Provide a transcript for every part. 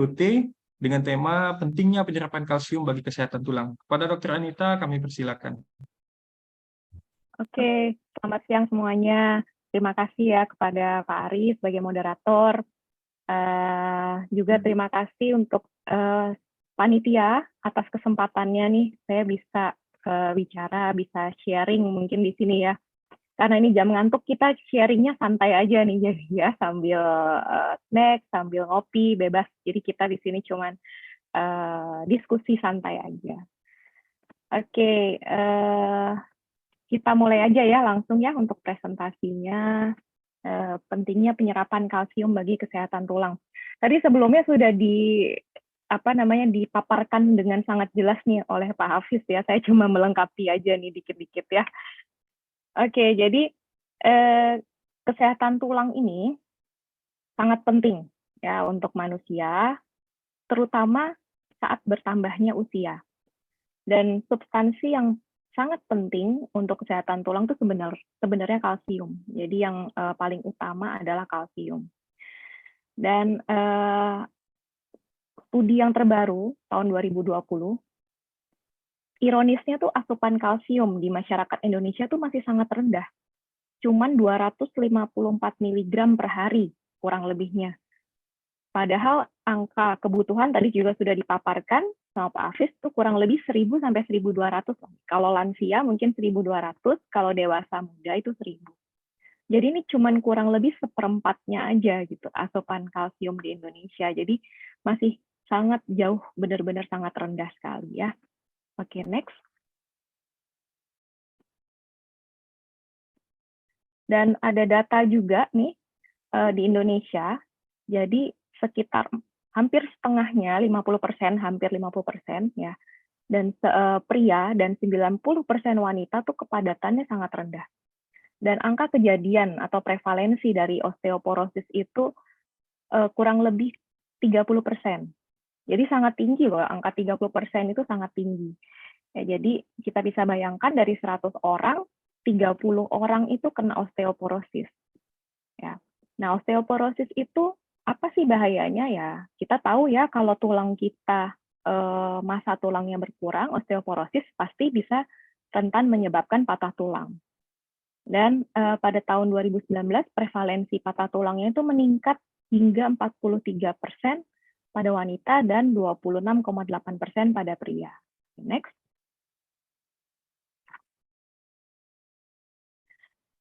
Ikuti dengan tema pentingnya penyerapan kalsium bagi kesehatan tulang. Kepada Dr. Anita, kami persilakan. Oke, selamat siang semuanya. Terima kasih ya kepada Pak Ari sebagai moderator. Juga terima kasih untuk panitia atas kesempatannya nih. Saya bisa bicara, bisa sharing mungkin di sini ya. Karena ini jam ngantuk, kita sharingnya santai aja nih, jadi ya sambil snack, sambil ngopi, bebas. Jadi kita di sini cuman diskusi santai aja. Oke, kita mulai aja ya langsung ya untuk presentasinya. Pentingnya penyerapan kalsium bagi kesehatan tulang. Tadi sebelumnya sudah dipaparkan dengan sangat jelas nih oleh Pak Hafiz ya. Saya cuma melengkapi aja nih dikit-dikit ya. Oke, jadi kesehatan tulang ini sangat penting ya untuk manusia, terutama saat bertambahnya usia. Dan substansi yang sangat penting untuk kesehatan tulang itu sebenarnya kalsium. Jadi yang paling utama adalah kalsium. Dan studi yang terbaru tahun 2020, ironisnya tuh asupan kalsium di masyarakat Indonesia tuh masih sangat rendah. Cuman 254 mg per hari, kurang lebihnya. Padahal angka kebutuhan tadi juga sudah dipaparkan sama Pak Hafiz tuh kurang lebih 1000 sampai 1200. Kalau lansia mungkin 1200, kalau dewasa muda itu 1000. Jadi ini cuman kurang lebih seperempatnya aja gitu asupan kalsium di Indonesia. Jadi masih sangat jauh, benar-benar sangat rendah sekali ya. Oke, next. Dan ada data juga nih di Indonesia. Jadi sekitar hampir setengahnya, 50%, hampir 50% ya. Dan pria dan 90% wanita tuh kepadatannya sangat rendah. Dan angka kejadian atau prevalensi dari osteoporosis itu kurang lebih 30%. Jadi sangat tinggi loh, angka 30% itu sangat tinggi. Ya, jadi kita bisa bayangkan dari 100 orang, 30 orang itu kena osteoporosis. Ya. Nah, osteoporosis itu apa sih bahayanya ya? Kita tahu ya kalau tulang kita massa tulangnya berkurang, osteoporosis pasti bisa rentan menyebabkan patah tulang. Dan pada tahun 2019 prevalensi patah tulangnya itu meningkat hingga 43% pada wanita dan 26,8% pada pria. Next.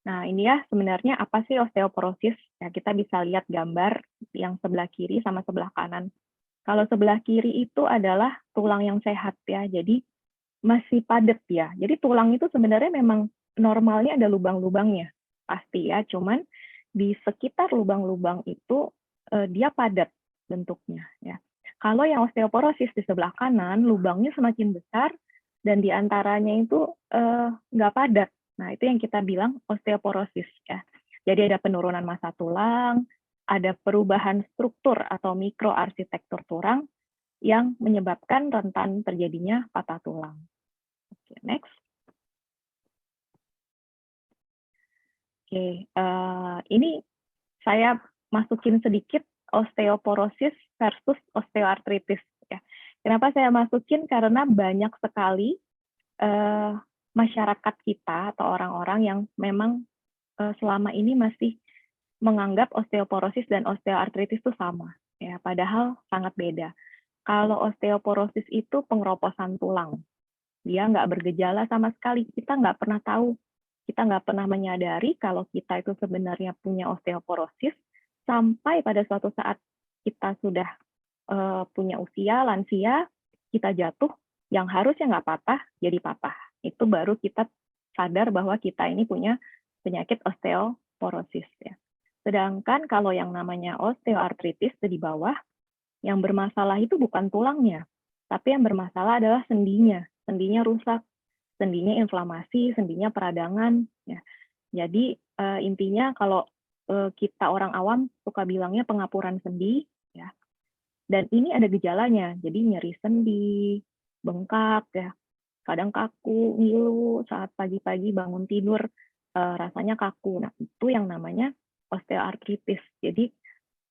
Nah, ini ya sebenarnya apa sih osteoporosis? Ya, kita bisa lihat gambar yang sebelah kiri sama sebelah kanan. Kalau sebelah kiri itu adalah tulang yang sehat ya, jadi masih padat ya. Jadi tulang itu sebenarnya memang normalnya ada lubang-lubangnya, pasti ya. Cuman di sekitar lubang-lubang itu dia padat bentuknya ya. Kalau yang osteoporosis di sebelah kanan, lubangnya semakin besar dan di antaranya itu nggak padat. Nah, itu yang kita bilang osteoporosis ya. Jadi ada penurunan massa tulang, ada perubahan struktur atau mikroarsitektur tulang yang menyebabkan rentan terjadinya patah tulang. Oke, next. Oke, ini saya masukin sedikit osteoporosis versus osteoartritis. Ya. Kenapa saya masukin? Karena banyak sekali masyarakat kita atau orang-orang yang memang selama ini masih menganggap osteoporosis dan osteoartritis itu sama. Ya, padahal sangat beda. Kalau osteoporosis itu pengeroposan tulang. Dia nggak bergejala sama sekali. Kita nggak pernah tahu. Kita nggak pernah menyadari kalau kita itu sebenarnya punya osteoporosis sampai pada suatu saat kita sudah punya usia, lansia, kita jatuh, yang harusnya nggak patah, jadi patah. Itu baru kita sadar bahwa kita ini punya penyakit osteoporosis. Ya. Sedangkan kalau yang namanya osteoartritis di bawah, yang bermasalah itu bukan tulangnya, tapi yang bermasalah adalah sendinya. Sendinya rusak, sendinya inflamasi, sendinya peradangan. Ya. Jadi intinya kalau kita orang awam suka bilangnya pengapuran sendi, ya. Dan ini ada gejalanya, jadi nyeri sendi, bengkak, ya. Kadang kaku, ngilu saat pagi-pagi bangun tidur rasanya kaku. Nah itu yang namanya osteoartritis. Jadi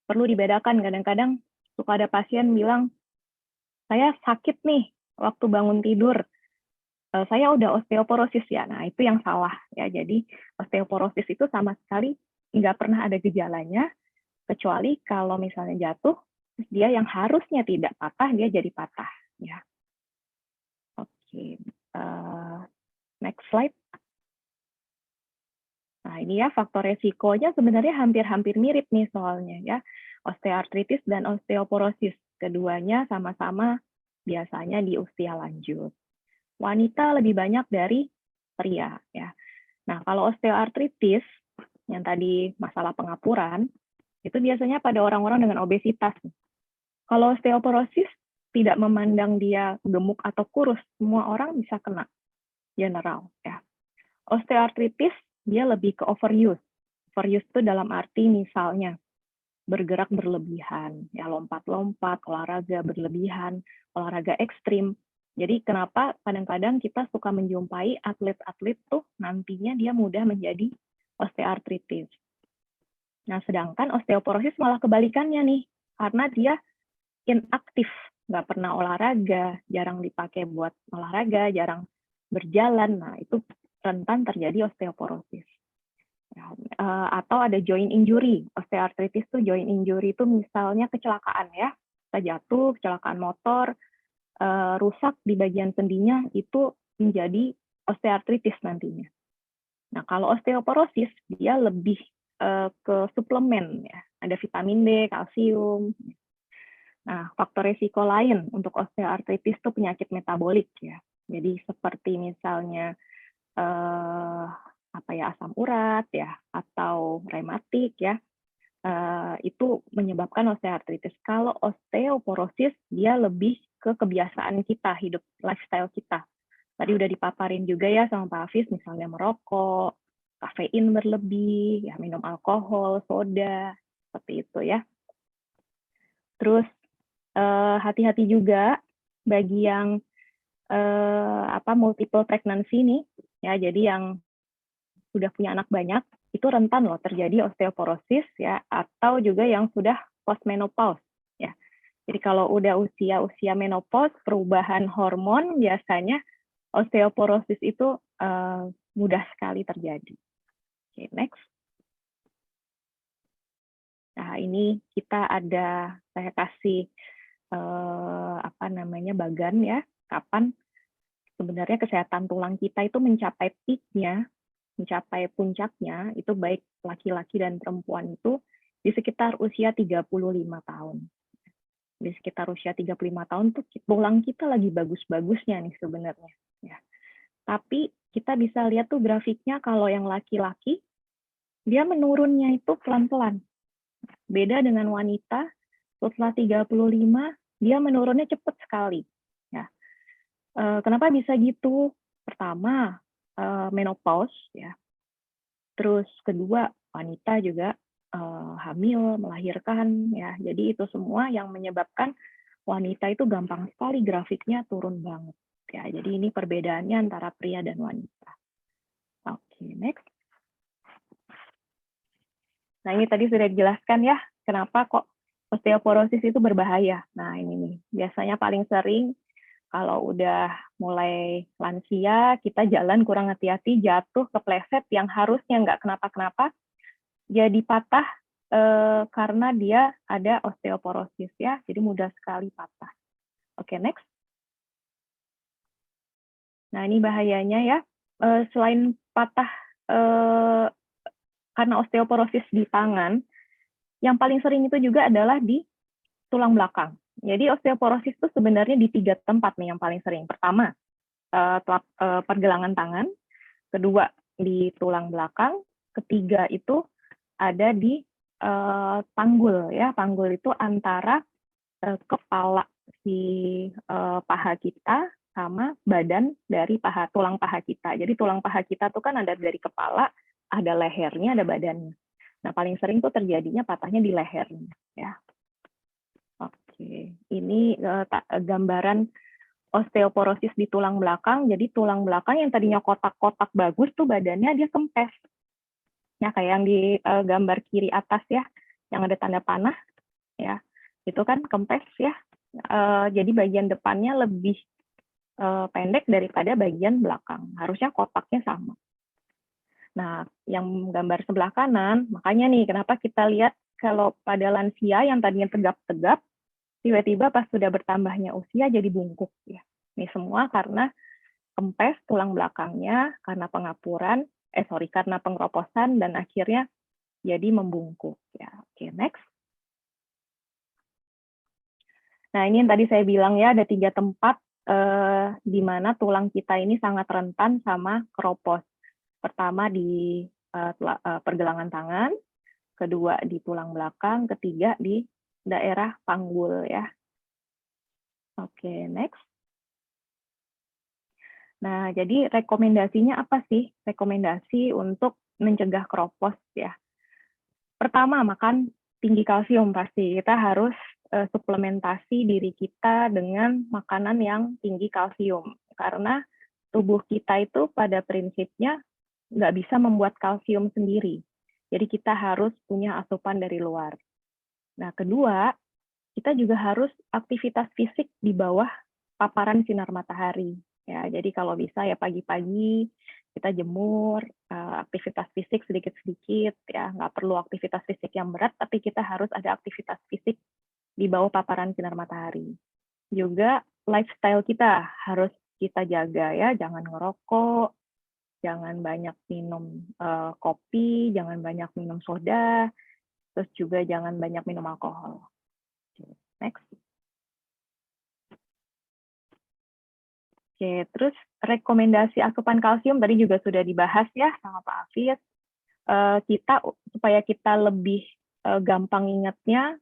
perlu dibedakan kadang-kadang suka ada pasien bilang, saya sakit nih waktu bangun tidur, saya udah osteoporosis ya. Nah, itu yang salah ya. Jadi osteoporosis itu sama sekali nggak pernah ada gejalanya, kecuali kalau misalnya jatuh, terus dia yang harusnya tidak patah, dia jadi patah ya. Oke, next slide. Nah, ini ya faktor resikonya sebenarnya hampir-hampir mirip nih soalnya ya. Osteoartritis dan osteoporosis. Keduanya sama-sama biasanya di usia lanjut. Wanita lebih banyak dari pria ya. Nah, kalau osteoartritis yang tadi masalah pengapuran itu biasanya pada orang-orang dengan obesitas. Kalau osteoporosis tidak memandang dia gemuk atau kurus, semua orang bisa kena general ya. Osteoartritis dia lebih ke overuse. Overuse itu dalam arti misalnya bergerak berlebihan, ya lompat-lompat, olahraga berlebihan, olahraga ekstrim. Jadi kenapa kadang-kadang kita suka menjumpai atlet-atlet tuh nantinya dia mudah menjadi osteoartritis. Nah, sedangkan osteoporosis malah kebalikannya nih, karena dia inaktif, nggak pernah olahraga, jarang dipakai buat olahraga, jarang berjalan. Nah, itu rentan terjadi osteoporosis. Atau ada joint injury. Osteoartritis itu joint injury itu misalnya kecelakaan ya. Kita jatuh, kecelakaan motor, rusak di bagian sendinya, itu menjadi osteoartritis nantinya. Nah, kalau osteoporosis, dia lebih ke suplemen ya. Ada vitamin D, kalsium. Nah, faktor risiko lain untuk osteoartritis itu penyakit metabolik ya. Jadi seperti misalnya asam urat ya atau rematik ya, itu menyebabkan osteoartritis. Kalau osteoporosis dia lebih ke kebiasaan kita, hidup lifestyle kita. Tadi udah dipaparin juga ya sama Pak Hafiz, misalnya merokok, kafein berlebih, ya minum alkohol, soda, seperti itu ya. Terus hati-hati juga bagi yang multiple pregnancy nih, ya. Jadi yang sudah punya anak banyak itu rentan loh terjadi osteoporosis ya, atau juga yang sudah postmenopause ya. Jadi kalau udah usia menopause, perubahan hormon biasanya osteoporosis itu mudah sekali terjadi. Oke, next. Nah, ini saya kasih bagan ya, kapan sebenarnya kesehatan tulang kita itu mencapai peak-nya, mencapai puncaknya, itu baik laki-laki dan perempuan itu di sekitar usia 35 tahun. Di sekitar usia 35 tahun tuh tulang kita lagi bagus-bagusnya nih sebenarnya. Ya. Tapi kita bisa lihat tuh grafiknya kalau yang laki-laki, dia menurunnya itu pelan-pelan. Beda dengan wanita, setelah 35, dia menurunnya cepat sekali. Ya. Kenapa bisa gitu? Pertama, menopause ya. Terus kedua, wanita juga hamil, melahirkan ya. Jadi itu semua yang menyebabkan wanita itu gampang sekali grafiknya turun banget ya. Jadi ini perbedaannya antara pria dan wanita. Oke, next. Nah, ini tadi sudah dijelaskan ya, kenapa kok osteoporosis itu berbahaya. Nah, ini nih, biasanya paling sering kalau udah mulai lansia, kita jalan kurang hati-hati, jatuh, kepleset, yang harusnya nggak kenapa-kenapa, jadi patah karena dia ada osteoporosis ya, jadi mudah sekali patah. Oke, next. Nah, ini bahayanya ya, selain patah karena osteoporosis di tangan, yang paling sering itu juga adalah di tulang belakang. Jadi osteoporosis itu sebenarnya di 3 tempat nih yang paling sering. Pertama, pergelangan tangan. Kedua, di tulang belakang. Ketiga itu ada di panggul ya. Panggul itu antara kepala si paha kita sama badan dari tulang paha kita. Jadi tulang paha kita tuh kan ada dari kepala, ada lehernya, ada badannya. Nah, paling sering tuh terjadinya patahnya di lehernya ya. Oke, ini gambaran osteoporosis di tulang belakang. Jadi tulang belakang yang tadinya kotak-kotak bagus tuh badannya dia kempes. Ya, kayak yang di gambar kiri atas ya, yang ada tanda panah ya. Itu kan kempes ya. Jadi bagian depannya lebih pendek daripada bagian belakang. Harusnya kotaknya sama. Nah, yang gambar sebelah kanan, makanya nih kenapa kita lihat kalau pada lansia yang tadinya tegap-tegap, tiba-tiba pas sudah bertambahnya usia jadi bungkuk ya. Ini semua karena kempes tulang belakangnya, karena pengapuran, karena pengeroposan dan akhirnya jadi membungkuk ya. Oke, next. Nah, ini yang tadi saya bilang ya, ada 3 tempat di mana tulang kita ini sangat rentan sama keropos. Pertama di pergelangan tangan, kedua di tulang belakang, ketiga di daerah panggul ya. Oke, next. Nah, jadi rekomendasinya apa sih? Rekomendasi untuk mencegah keropos ya. Pertama, makan tinggi kalsium pasti. Kita harus suplementasi diri kita dengan makanan yang tinggi kalsium. Karena tubuh kita itu pada prinsipnya nggak bisa membuat kalsium sendiri. Jadi kita harus punya asupan dari luar. Nah, kedua, kita juga harus aktivitas fisik di bawah paparan sinar matahari. Ya, jadi kalau bisa ya pagi-pagi kita jemur, aktivitas fisik sedikit-sedikit, ya nggak perlu aktivitas fisik yang berat, tapi kita harus ada aktivitas fisik di bawah paparan sinar matahari. Juga lifestyle kita harus kita jaga ya, jangan ngerokok, jangan banyak minum kopi, jangan banyak minum soda, terus juga jangan banyak minum alkohol. Next. Oke, terus rekomendasi asupan kalsium tadi juga sudah dibahas ya sama Pak Hafiz. Supaya kita lebih gampang ingatnya,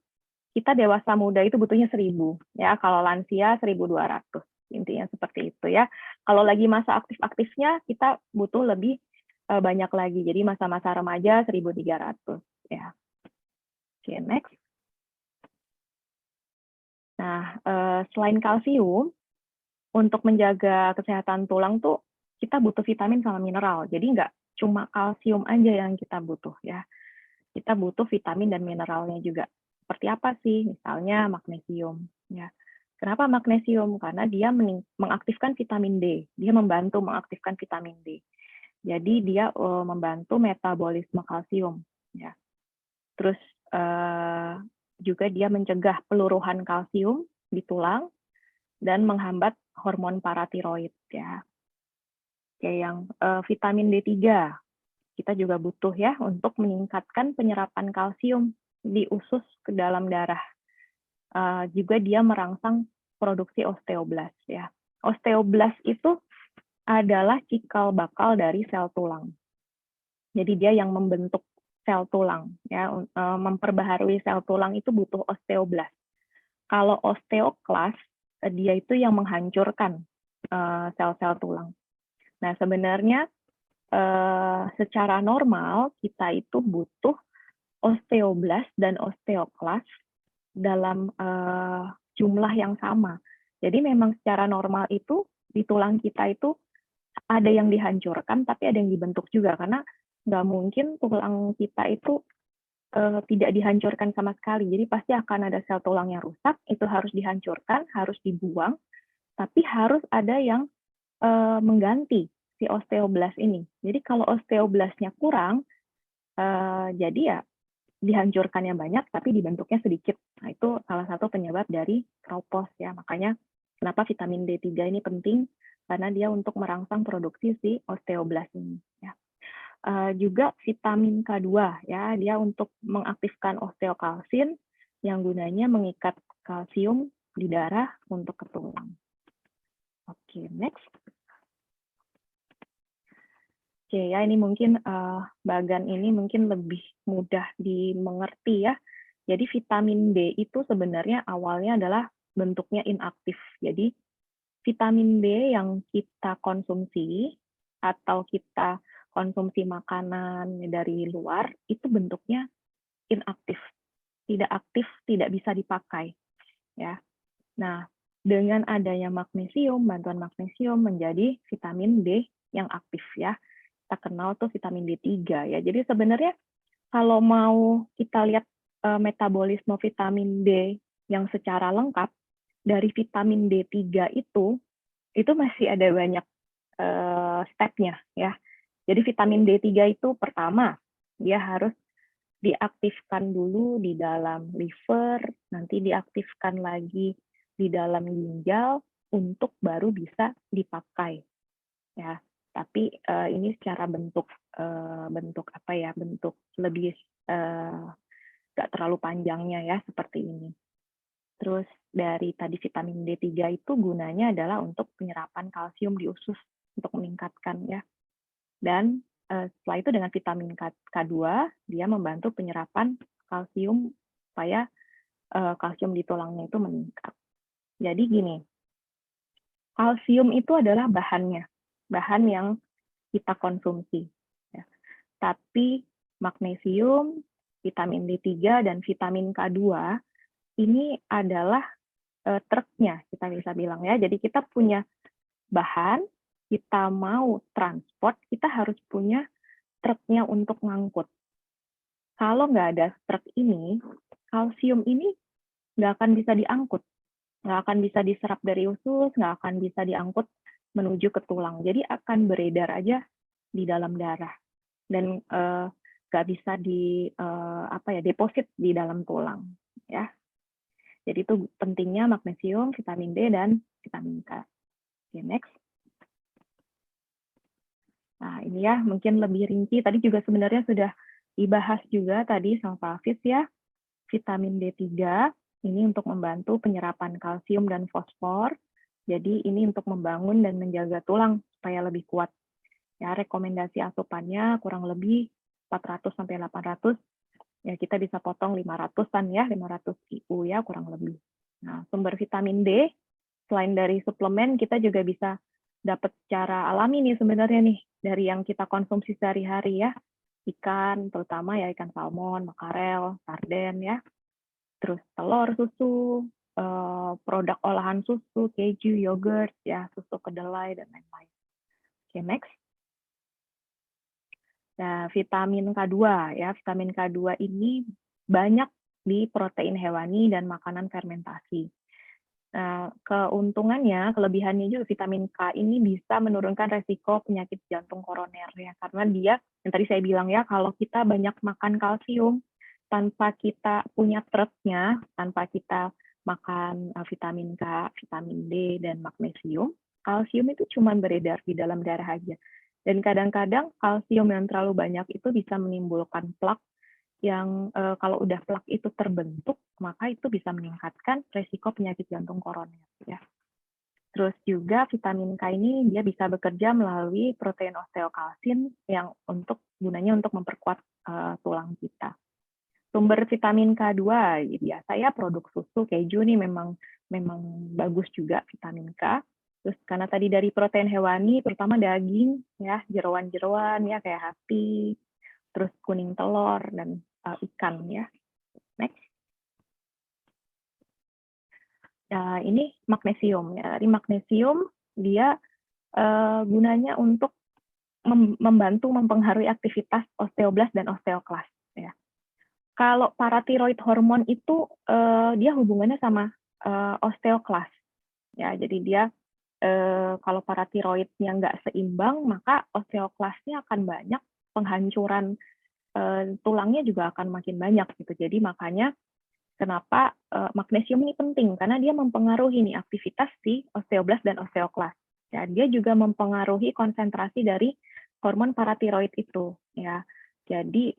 kita dewasa muda itu butuhnya 1000 ya, kalau lansia 1200. Intinya seperti itu ya. Kalau lagi masa aktif-aktifnya kita butuh lebih banyak lagi. Jadi masa-masa remaja 1300 ya. Oke, next. Nah, selain kalsium, untuk menjaga kesehatan tulang tuh kita butuh vitamin sama mineral. Jadi nggak cuma kalsium aja yang kita butuh ya. Kita butuh vitamin dan mineralnya juga. Seperti apa sih? Misalnya magnesium ya. Kenapa magnesium? Karena dia mengaktifkan vitamin D. Dia membantu mengaktifkan vitamin D. Jadi dia membantu metabolisme kalsium ya. Terus juga dia mencegah peluruhan kalsium di tulang dan menghambat hormon paratiroid ya. Oke, yang vitamin D3 kita juga butuh ya untuk meningkatkan penyerapan kalsium di usus ke dalam darah. Juga dia merangsang produksi osteoblast ya. Osteoblast itu adalah cikal bakal dari sel tulang. Jadi dia yang membentuk sel tulang ya, memperbaharui sel tulang itu butuh osteoblast. Kalau osteoklas dia itu yang menghancurkan sel-sel tulang. Nah, sebenarnya secara normal kita itu butuh osteoblast dan osteoklas dalam jumlah yang sama. Jadi memang secara normal itu di tulang kita itu ada yang dihancurkan, tapi ada yang dibentuk juga, karena nggak mungkin tulang kita itu tidak dihancurkan sama sekali. Jadi pasti akan ada sel tulang yang rusak, itu harus dihancurkan, harus dibuang, tapi harus ada yang mengganti si osteoblast ini. Jadi kalau osteoblastnya kurang, jadi ya dihancurkannya banyak, tapi dibentuknya sedikit. Nah, itu salah satu penyebab dari keropos ya. Makanya kenapa vitamin D3 ini penting, karena dia untuk merangsang produksi si osteoblast ini. Ya. Juga vitamin K2 ya, dia untuk mengaktifkan osteokalsin yang gunanya mengikat kalsium di darah untuk ke tulang. Oke, next. Oke ya, ini mungkin bagan ini mungkin lebih mudah dimengerti ya. Jadi vitamin D itu sebenarnya awalnya adalah bentuknya inaktif. Jadi vitamin D yang kita konsumsi atau kita konsumsi makanan dari luar itu bentuknya inaktif, tidak aktif, tidak bisa dipakai ya. Nah, dengan adanya magnesium, bantuan magnesium menjadi vitamin D yang aktif ya. Kita kenal tuh vitamin D3 ya. Jadi sebenarnya kalau mau kita lihat metabolisme vitamin D yang secara lengkap dari vitamin D3 itu masih ada banyak stepnya ya. Jadi vitamin D3 itu pertama dia harus diaktifkan dulu di dalam liver, nanti diaktifkan lagi di dalam ginjal untuk baru bisa dipakai ya. Tapi ini secara bentuk apa ya, bentuk lebih nggak terlalu panjangnya ya seperti ini. Terus dari tadi vitamin D3 itu gunanya adalah untuk penyerapan kalsium di usus untuk meningkatkan ya. Dan setelah itu dengan vitamin K2 dia membantu penyerapan kalsium supaya kalsium di tulangnya itu meningkat. Jadi gini, kalsium itu adalah bahan yang kita konsumsi. Ya. Tapi magnesium, vitamin D3, dan vitamin K2 ini adalah truknya, kita bisa bilang ya. Jadi kita punya bahan, kita mau transport, kita harus punya truknya untuk ngangkut. Kalau nggak ada truk ini, kalsium ini nggak akan bisa diangkut, nggak akan bisa diserap dari usus, nggak akan bisa diangkut menuju ke tulang. Jadi akan beredar aja di dalam darah dan nggak bisa deposit di dalam tulang ya. Jadi itu pentingnya magnesium, vitamin D, dan vitamin K. Oke, next. Nah, ini ya mungkin lebih rinci. Tadi juga sebenarnya sudah dibahas juga tadi sama Pak Hafiz ya. Vitamin D3 ini untuk membantu penyerapan kalsium dan fosfor. Jadi ini untuk membangun dan menjaga tulang supaya lebih kuat. Ya, rekomendasi asupannya kurang lebih 400 sampai 800. Ya, kita bisa potong 500-an ya, 500 IU ya kurang lebih. Nah, sumber vitamin D selain dari suplemen kita juga bisa dapat secara alami nih sebenarnya nih dari yang kita konsumsi sehari-hari ya. Ikan, terutama ya ikan salmon, makarel, sarden ya. Terus telur, susu, produk olahan susu, keju, yogurt, ya, susu kedelai, dan lain-lain. Oke, next. Nah, vitamin K2 ya, vitamin K2 ini banyak di protein hewani dan makanan fermentasi. Nah, keuntungannya, kelebihannya juga vitamin K ini bisa menurunkan resiko penyakit jantung koroner ya, karena dia yang tadi saya bilang ya, kalau kita banyak makan kalsium tanpa kita punya truknya, tanpa kita makan vitamin K, vitamin D, dan magnesium, kalsium itu cuma beredar di dalam darah aja. Dan kadang-kadang kalsium yang terlalu banyak itu bisa menimbulkan plak yang kalau udah plak itu terbentuk, maka itu bisa meningkatkan resiko penyakit jantung koroner. Ya. Terus juga vitamin K ini dia bisa bekerja melalui protein osteokalsin yang gunanya untuk memperkuat tulang kita. Sumber vitamin K2 biasa ya produk susu, keju nih memang bagus juga vitamin K. Terus karena tadi dari protein hewani, terutama daging ya, jeroan-jeroan ya kayak hati, terus kuning telur dan ikan ya. Next. Nah, ini magnesium ya. Dari magnesium dia gunanya untuk membantu mempengaruhi aktivitas osteoblas dan osteoklas ya. Kalau paratiroid hormon itu dia hubungannya sama osteoklas ya. Jadi dia kalau paratiroidnya nggak seimbang, maka osteoklasnya akan banyak, penghancuran tulangnya juga akan makin banyak gitu. Jadi makanya kenapa magnesium ini penting, karena dia mempengaruhi nih aktivitas si osteoblas dan osteoklas. Ya, dia juga mempengaruhi konsentrasi dari hormon paratiroid itu. Ya, jadi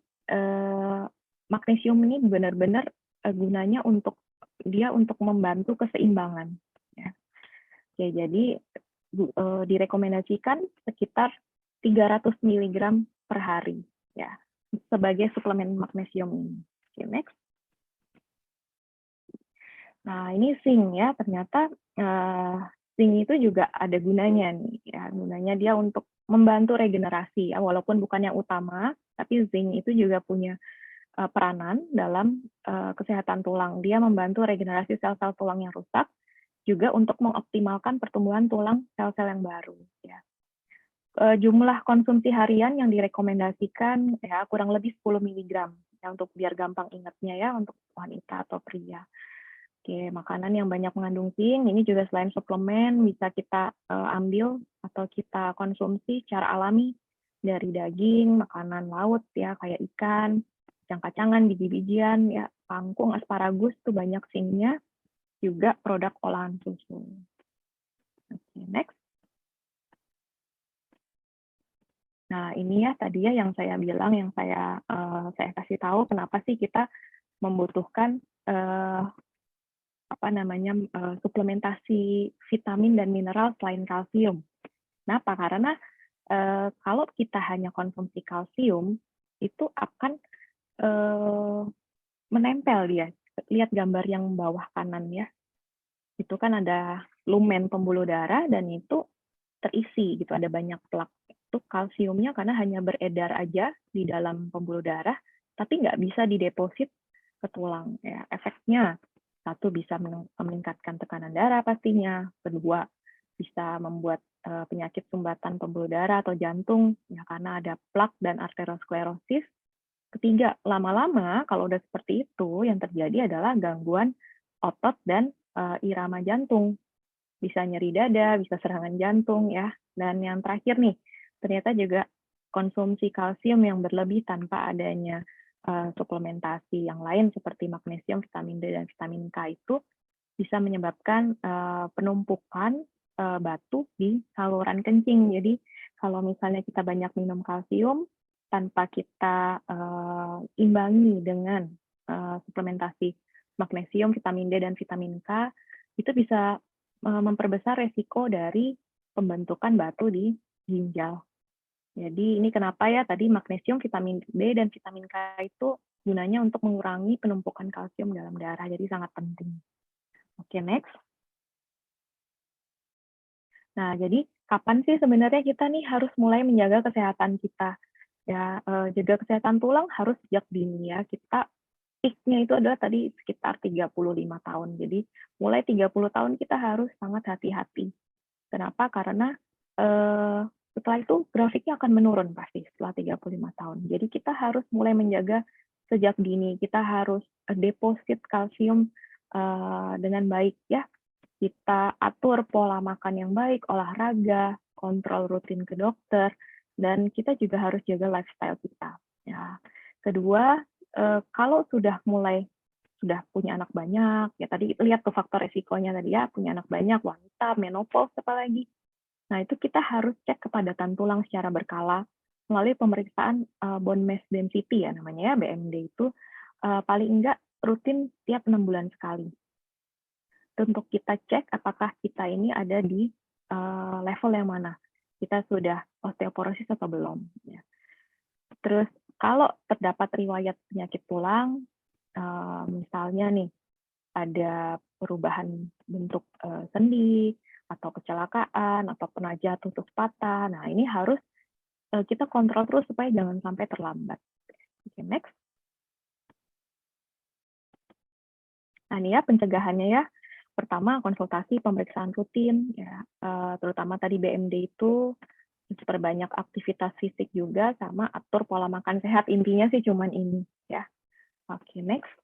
magnesium ini benar-benar gunanya untuk membantu keseimbangan. Ya. Oke, jadi direkomendasikan sekitar 300 mg per hari ya sebagai suplemen magnesium ini. Oke, next. Nah, ini zinc ya, ternyata zinc itu juga ada gunanya nih ya, gunanya dia untuk membantu regenerasi ya, walaupun bukan yang utama, tapi zinc itu juga punya peranan dalam kesehatan tulang. Dia membantu regenerasi sel-sel tulang yang rusak, juga untuk mengoptimalkan pertumbuhan tulang sel-sel yang baru. Ya. Jumlah konsumsi harian yang direkomendasikan ya kurang lebih 10 mg ya, untuk biar gampang ingatnya ya untuk wanita atau pria. Oke, makanan yang banyak mengandung zinc, ini juga selain suplemen, bisa kita ambil atau kita konsumsi secara alami dari daging, makanan laut ya, kayak ikan, kacang-kacangan, biji-bijian, ya, kangkung, asparagus, itu banyak zinc-nya, juga produk olahan susu. Oke, next. Nah, ini ya tadi ya yang saya bilang, yang saya kasih tahu kenapa sih kita membutuhkan suplementasi vitamin dan mineral selain kalsium. Kenapa? Karena kalau kita hanya konsumsi kalsium, itu akan menempel dia. Lihat gambar yang bawah kanan ya. Itu kan ada lumen pembuluh darah dan itu terisi gitu, ada banyak plak. Itu kalsiumnya karena hanya beredar aja di dalam pembuluh darah, tapi nggak bisa dideposit ke tulang. Ya, efeknya satu bisa meningkatkan tekanan darah pastinya, kedua bisa membuat penyakit sumbatan pembuluh darah atau jantung ya karena ada plak dan arteriosklerosis. Ketiga, lama-lama kalau udah seperti itu yang terjadi adalah gangguan otot dan irama jantung. Bisa nyeri dada, bisa serangan jantung ya. Dan yang terakhir nih, ternyata juga konsumsi kalsium yang berlebih tanpa adanya suplementasi yang lain seperti magnesium, vitamin D, dan vitamin K itu bisa menyebabkan penumpukan batu di saluran kencing. Jadi kalau misalnya kita banyak minum kalsium tanpa kita imbangi dengan suplementasi magnesium, vitamin D, dan vitamin K, itu bisa memperbesar resiko dari pembentukan batu di ginjal. Jadi ini kenapa ya tadi magnesium, vitamin D, dan vitamin K itu gunanya untuk mengurangi penumpukan kalsium dalam darah. Jadi sangat penting. Oke, next. Nah, jadi kapan sih sebenarnya kita nih harus mulai menjaga kesehatan kita? Ya, jaga kesehatan tulang harus sejak dini ya. Kita peak-nya itu adalah tadi sekitar 35 tahun. Jadi mulai 30 tahun kita harus sangat hati-hati. Kenapa? Karena setelah itu grafiknya akan menurun pasti setelah 35 tahun. Jadi kita harus mulai menjaga sejak dini. Kita harus deposit kalsium dengan baik ya. Kita atur pola makan yang baik, olahraga, kontrol rutin ke dokter, dan kita juga harus jaga lifestyle kita. Ya. Kedua, kalau sudah punya anak banyak, ya tadi lihat tuh faktor resikonya tadi ya, punya anak banyak, wanita, menopause apalagi. Nah, itu kita harus cek kepadatan tulang secara berkala melalui pemeriksaan bone mass density ya namanya ya, BMD itu paling enggak rutin tiap 6 bulan sekali. Untuk kita cek apakah kita ini ada di level yang mana. Kita sudah osteoporosis atau belum. Ya. Terus kalau terdapat riwayat penyakit tulang, misalnya nih ada perubahan bentuk sendi, atau kecelakaan, atau pernah jatuh terus patah, nah ini harus kita kontrol terus supaya jangan sampai terlambat. Oke, next. Nah ini ya pencegahannya ya. Pertama, konsultasi pemeriksaan rutin, ya, terutama tadi BMD itu perbanyak aktivitas fisik juga, sama atur pola makan sehat. Intinya sih cuman ini. Ya. Oke, next.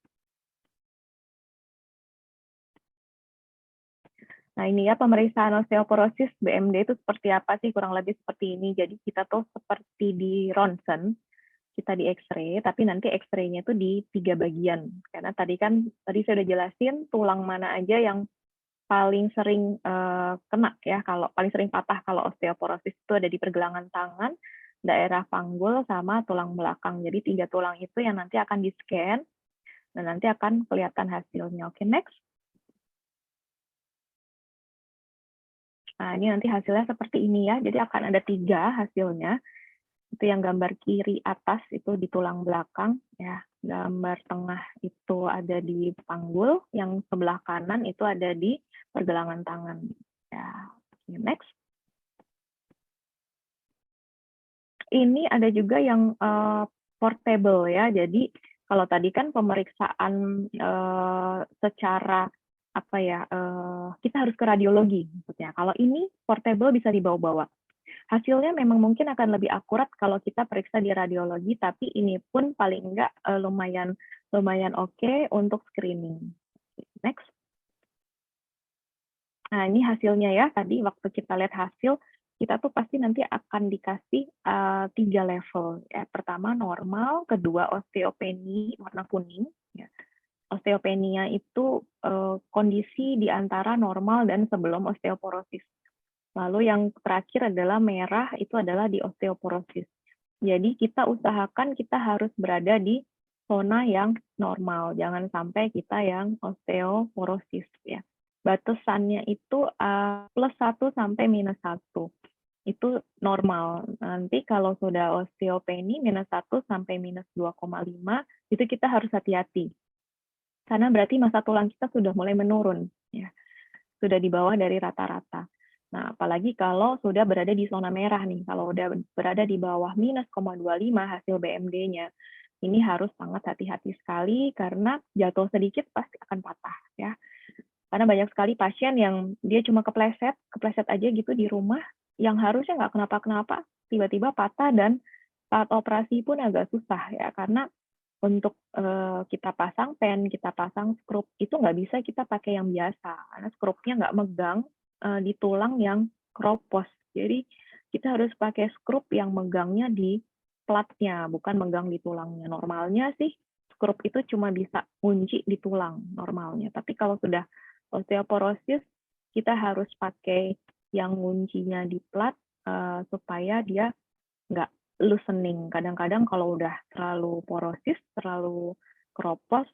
Nah ini ya pemeriksaan osteoporosis BMD itu seperti apa sih? Kurang lebih seperti ini. Jadi kita tuh seperti di ronsen, kita di X-ray, tapi nanti X-ray-nya itu di 3 bagian. Karena tadi saya udah jelasin tulang mana aja yang paling sering kena ya, kalau paling sering patah kalau osteoporosis itu ada di pergelangan tangan, daerah panggul, sama tulang belakang. Jadi 3 tulang itu yang nanti akan di-scan, dan nanti akan kelihatan hasilnya. Oke, next. Nah, ini nanti hasilnya seperti ini ya. Jadi akan ada 3 hasilnya. Itu yang gambar kiri atas itu di tulang belakang ya. Gambar tengah itu ada di panggul, yang sebelah kanan itu ada di pergelangan tangan. Ya, next. Ini ada juga yang portable ya. Jadi kalau tadi kan pemeriksaan secara apa ya, kita harus ke radiologi maksudnya. Kalau ini portable bisa dibawa-bawa. Hasilnya memang mungkin akan lebih akurat kalau kita periksa di radiologi, tapi ini pun paling enggak lumayan oke untuk screening. Next. Nah, ini hasilnya ya. Tadi waktu kita lihat hasil, kita tuh pasti nanti akan dikasih 3 level. Ya. Pertama normal, kedua osteopenia warna kuning. Ya. Osteopenia itu kondisi di antara normal dan sebelum osteoporosis. Lalu yang terakhir adalah merah, itu adalah di osteoporosis. Jadi kita usahakan kita harus berada di zona yang normal, jangan sampai kita yang osteoporosis ya. Batasannya itu +1 sampai -1. Itu normal. Nanti kalau sudah osteopenia -1 sampai -2,5 itu kita harus hati-hati. Karena berarti massa tulang kita sudah mulai menurun ya. Sudah di bawah dari rata-rata. Nah, apalagi kalau sudah berada di zona merah nih, kalau udah berada di bawah -0,25 hasil BMD-nya, ini harus sangat hati-hati sekali karena jatuh sedikit pasti akan patah ya. Karena banyak sekali pasien yang dia cuma kepleset aja gitu di rumah, yang harusnya nggak kenapa-kenapa, tiba-tiba patah dan saat operasi pun agak susah ya, karena untuk kita pasang pen, kita pasang skrup, itu nggak bisa kita pakai yang biasa, karena skrupnya nggak megang di tulang yang keropos. Jadi kita harus pakai skrup yang megangnya di platnya, bukan megang di tulangnya. Normalnya sih skrup itu cuma bisa kunci di tulang normalnya. Tapi kalau sudah osteoporosis, kita harus pakai yang kuncinya di plat supaya dia nggak loosening. Kadang-kadang kalau udah terlalu porosis, terlalu keropos,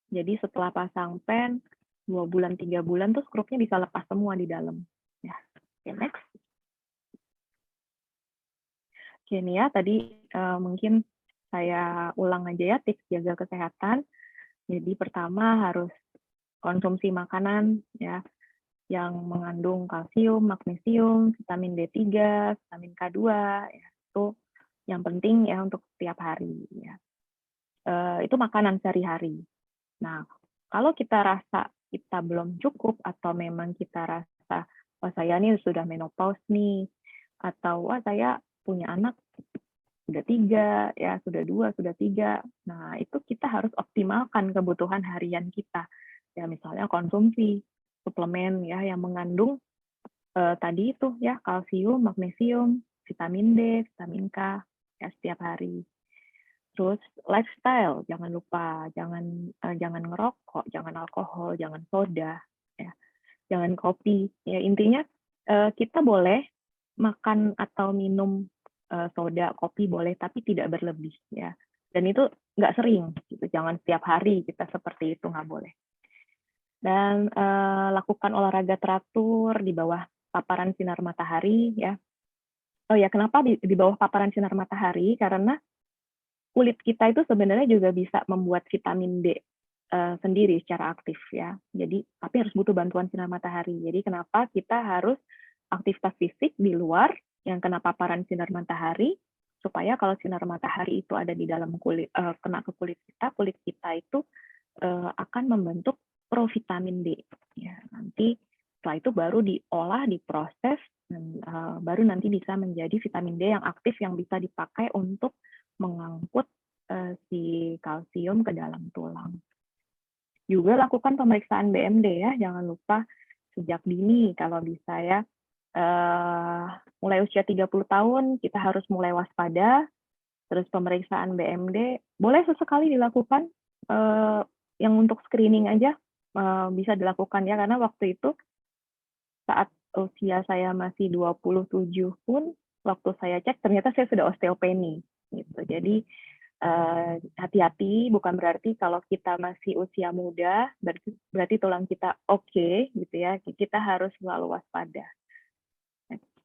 jadi setelah pasang pen, 2 bulan, 3 bulan tuh skrupnya bisa lepas semua di dalam. Ya. Oke, next. Oke, ini ya, tadi mungkin saya ulang aja ya tips jaga kesehatan. Jadi pertama harus konsumsi makanan ya yang mengandung kalsium, magnesium, vitamin D3, vitamin K2 ya. Itu yang penting ya untuk setiap hari ya. Itu makanan sehari-hari. Nah, kalau kita rasa kita belum cukup atau memang kita rasa oh saya nih sudah menopause nih atau wah saya punya anak sudah 3 ya, sudah 2, sudah 3. Nah, itu kita harus optimalkan kebutuhan harian kita. Ya misalnya konsumsi suplemen ya yang mengandung tadi itu ya kalsium, magnesium, vitamin D, vitamin K ya setiap hari. Terus lifestyle, jangan lupa, jangan ngerokok, jangan alkohol, jangan soda, ya, jangan kopi. Ya intinya kita boleh makan atau minum soda, kopi boleh, tapi tidak berlebih ya. Dan itu nggak sering, gitu. Jangan setiap hari kita seperti itu nggak boleh. Dan lakukan olahraga teratur di bawah paparan sinar matahari ya. Oh ya, kenapa di bawah paparan sinar matahari? Karena kulit kita itu sebenarnya juga bisa membuat vitamin D sendiri secara aktif ya. Jadi tapi harus butuh bantuan sinar matahari. Jadi kenapa kita harus aktivitas fisik di luar yang kena paparan sinar matahari supaya kalau sinar matahari itu ada di dalam kulit kena ke kulit kita itu akan membentuk provitamin D. Ya, nanti setelah itu baru diolah, diproses, dan baru nanti bisa menjadi vitamin D yang aktif yang bisa dipakai untuk mengangkut si kalsium ke dalam tulang. Juga lakukan pemeriksaan BMD ya, jangan lupa sejak dini kalau bisa ya. Mulai usia 30 tahun kita harus mulai waspada. Terus pemeriksaan BMD boleh sesekali dilakukan yang untuk screening aja bisa dilakukan ya, karena waktu itu saat usia saya masih 27 pun waktu saya cek ternyata saya sudah osteopenia gitu. Jadi hati-hati, bukan berarti kalau kita masih usia muda berarti tulang kita oke gitu ya. Kita harus selalu waspada.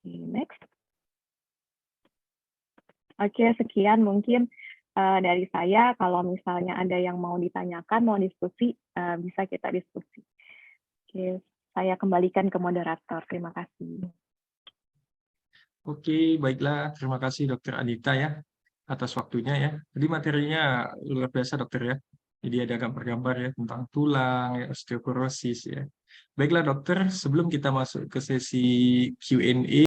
Next. Oke, sekian mungkin dari saya. Kalau misalnya ada yang mau ditanyakan, mau diskusi, bisa kita diskusi. Oke, saya kembalikan ke moderator. Terima kasih. Oke, baiklah. Terima kasih Dokter Anita ya atas waktunya ya. Jadi materinya luar biasa dokter ya. Jadi ada gambar-gambar ya tentang tulang, ya, osteoporosis ya. Baiklah dokter, sebelum kita masuk ke sesi Q&A